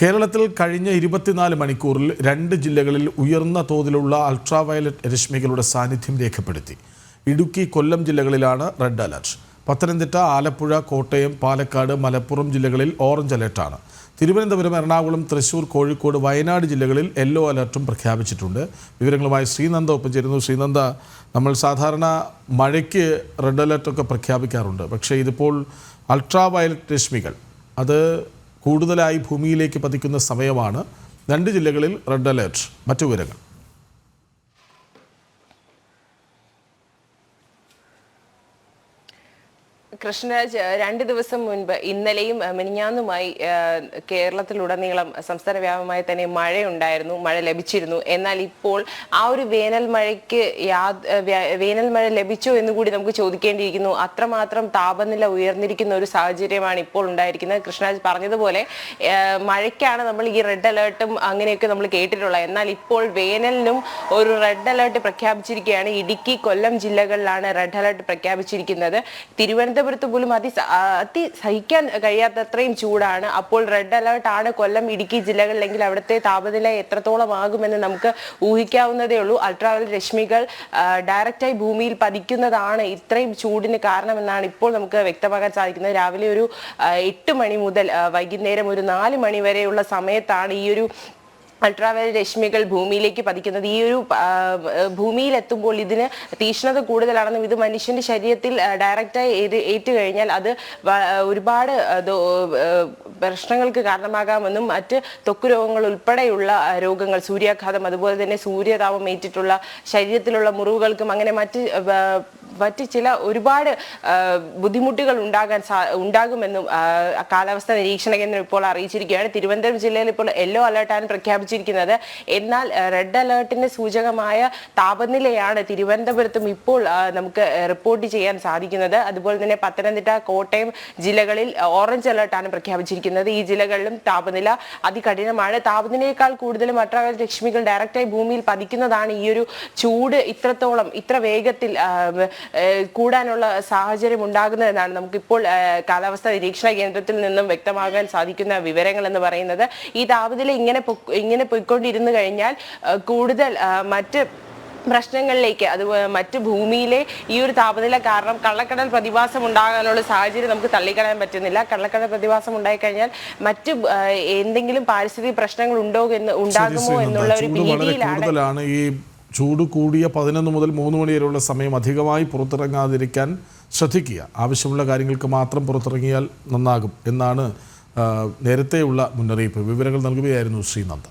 കേരളത്തിൽ കഴിഞ്ഞ 24 മണിക്കൂറിൽ 2 ജില്ലകളിൽ ഉയർന്ന തോതിലുള്ള അൾട്രാവയലറ്റ് രശ്മികളുടെ സാന്നിധ്യം രേഖപ്പെടുത്തി. ഇടുക്കി, കൊല്ലം ജില്ലകളിലാണ് റെഡ് അലർട്ട്. പത്തനംതിട്ട, ആലപ്പുഴ, കോട്ടയം, പാലക്കാട്, മലപ്പുറം ജില്ലകളിൽ ഓറഞ്ച് അലർട്ടാണ്. തിരുവനന്തപുരം, എറണാകുളം, തൃശൂർ, കോഴിക്കോട്, വയനാട് ജില്ലകളിൽ യെല്ലോ അലർട്ടും പ്രഖ്യാപിച്ചിട്ടുണ്ട്. വിവരങ്ങളുമായി ശ്രീനന്ദ ഒപ്പം ചേരുന്നു. ശ്രീനന്ദ, നമ്മൾ സാധാരണ മഴയ്ക്ക് റെഡ് അലർട്ടൊക്കെ പ്രഖ്യാപിക്കാറുണ്ട്. പക്ഷേ ഇതിപ്പോൾ അൾട്രാവയലറ്റ് രശ്മികൾ അത് കൂടുതലായി ഭൂമിയിലേക്ക് പതിക്കുന്ന സമയമാണ്. 2 ജില്ലകളിൽ റെഡ് അലർട്ട്. മറ്റു വിവരങ്ങൾ? കൃഷ്ണരാജ്, 2 ദിവസം മുൻപ് ഇന്നലെയും മിനിഞ്ഞാന്നുമായി കേരളത്തിലുടനീളം സംസ്ഥാന വ്യാപകമായി തന്നെ മഴയുണ്ടായിരുന്നു, മഴ ലഭിച്ചിരുന്നു. എന്നാൽ ഇപ്പോൾ ആ ഒരു വേനൽ മഴ ലഭിച്ചോ എന്ന് കൂടി നമുക്ക് ചോദിക്കേണ്ടിയിരിക്കുന്നു. അത്രമാത്രം താപനില ഉയർന്നിരിക്കുന്ന ഒരു സാഹചര്യമാണ് ഇപ്പോൾ ഉണ്ടായിരിക്കുന്നത്. കൃഷ്ണരാജ് പറഞ്ഞതുപോലെ മഴയ്ക്കാണ് നമ്മൾ ഈ റെഡ് അലേർട്ടും അങ്ങനെയൊക്കെ നമ്മൾ കേട്ടിട്ടുള്ളത്. എന്നാൽ ഇപ്പോൾ വേനലിനും ഒരു റെഡ് അലേർട്ട് പ്രഖ്യാപിച്ചിരിക്കുകയാണ്. ഇടുക്കി, കൊല്ലം ജില്ലകളിലാണ് റെഡ് അലേർട്ട് പ്രഖ്യാപിച്ചിരിക്കുന്നത്. തിരുവനന്തപുരത്ത് പോലും സഹിക്കാൻ കഴിയാത്തത്രയും ചൂടാണ്. അപ്പോൾ റെഡ് അലേർട്ട് ആണ് കൊല്ലം, ഇടുക്കി ജില്ലകളിലെങ്കിൽ അവിടുത്തെ താപനില എത്രത്തോളം ആകുമെന്ന് നമുക്ക് ഊഹിക്കാവുന്നതേ ഉള്ളൂ. അൾട്രാവയലറ്റ് രശ്മികൾ ഡയറക്റ്റായി ഭൂമിയിൽ പതിക്കുന്നതാണ് ഇത്രയും ചൂടിന് കാരണമെന്നാണ് ഇപ്പോൾ നമുക്ക് വ്യക്തമാക്കാൻ സാധിക്കുന്നത്. രാവിലെ ഒരു 8 മണി മുതൽ വൈകുന്നേരം ഒരു 4 മണി വരെയുള്ള സമയത്താണ് ഈ ഒരു അൾട്രാവയലറ്റ് രശ്മികൾ ഭൂമിയിലേക്ക് പതിക്കുന്നത്. ഈ ഒരു ഭൂമിയിലെത്തുമ്പോൾ ഇതിന് തീക്ഷ്ണത കൂടുതലാണെന്നും ഇത് മനുഷ്യന്റെ ശരീരത്തിൽ ഡയറക്റ്റായി ഏറ്റു കഴിഞ്ഞാൽ അത് ഒരുപാട് പ്രശ്നങ്ങൾക്ക് കാരണമാകാമെന്നും മറ്റ് ത്വക്ക് രോഗങ്ങൾ ഉൾപ്പെടെയുള്ള രോഗങ്ങൾ, സൂര്യാഘാതം, അതുപോലെ തന്നെ സൂര്യതാപം ഏറ്റിട്ടുള്ള ശരീരത്തിലുള്ള മുറിവുകൾക്കും അങ്ങനെ മറ്റ് ചില ഒരുപാട് ബുദ്ധിമുട്ടുകൾ ഉണ്ടാകുമെന്നും കാലാവസ്ഥാ നിരീക്ഷണ കേന്ദ്രം ഇപ്പോൾ അറിയിച്ചിരിക്കുകയാണ്. തിരുവനന്തപുരം ജില്ലയിൽ ഇപ്പോൾ യെല്ലോ അലർട്ടാണ് പ്രഖ്യാപിച്ചിരിക്കുന്നത്. എന്നാൽ റെഡ് അലർട്ടിന്റെ സൂചകമായ താപനിലയാണ് തിരുവനന്തപുരത്തും ഇപ്പോൾ നമുക്ക് റിപ്പോർട്ട് ചെയ്യാൻ സാധിക്കുന്നത്. അതുപോലെ തന്നെ പത്തനംതിട്ട, കോട്ടയം ജില്ലകളിൽ ഓറഞ്ച് അലർട്ടാണ് പ്രഖ്യാപിച്ചിരിക്കുന്നത്. ഈ ജില്ലകളിലും താപനില അതികഠിനമാണ്. താപനിലയേക്കാൾ കൂടുതലും അൾട്രാവയലറ്റ് രശ്മികൾ ഡയറക്റ്റായി ഭൂമിയിൽ പതിക്കുന്നതാണ് ഈ ഒരു ചൂട് ഇത്ര വേഗത്തിൽ കൂടാനുള്ള സാഹചര്യം ഉണ്ടാകുന്നതെന്നാണ് നമുക്കിപ്പോൾ കാലാവസ്ഥാ നിരീക്ഷണ കേന്ദ്രത്തിൽ നിന്നും വ്യക്തമാകാൻ സാധിക്കുന്ന വിവരങ്ങൾ എന്ന് പറയുന്നത്. ഈ താപനില ഇങ്ങനെ പോയിക്കൊണ്ടിരുന്നു കഴിഞ്ഞാൽ കൂടുതൽ മറ്റ് പ്രശ്നങ്ങളിലേക്ക്, അതുപോലെ മറ്റ് ഭൂമിയിലെ ഈ ഒരു താപനില കാരണം കള്ളക്കടൽ പ്രതിഭാസം ഉണ്ടാകാനുള്ള സാഹചര്യം നമുക്ക് തള്ളിക്കളയാൻ പറ്റുന്നില്ല. കള്ളക്കടൽ പ്രതിഭാസം ഉണ്ടായിക്കഴിഞ്ഞാൽ മറ്റ് എന്തെങ്കിലും പാരിസ്ഥിതിക പ്രശ്നങ്ങൾ ഉണ്ടാകുമോ എന്നുള്ള ഒരു ഭീതിയിലാണ്. ഈ ചൂട് കൂടിയ 11 മുതൽ 3 മണി വരെയുള്ള സമയം അധികമായി പുറത്തിറങ്ങാതിരിക്കാൻ ശ്രദ്ധിക്കുക. ആവശ്യമുള്ള കാര്യങ്ങൾക്ക് മാത്രം പുറത്തിറങ്ങിയാൽ നന്നാകും എന്നാണ് നേരത്തെയുള്ള മുന്നറിയിപ്പ്. വിവരങ്ങൾ നൽകുകയായിരുന്നു ശ്രീനന്ദ.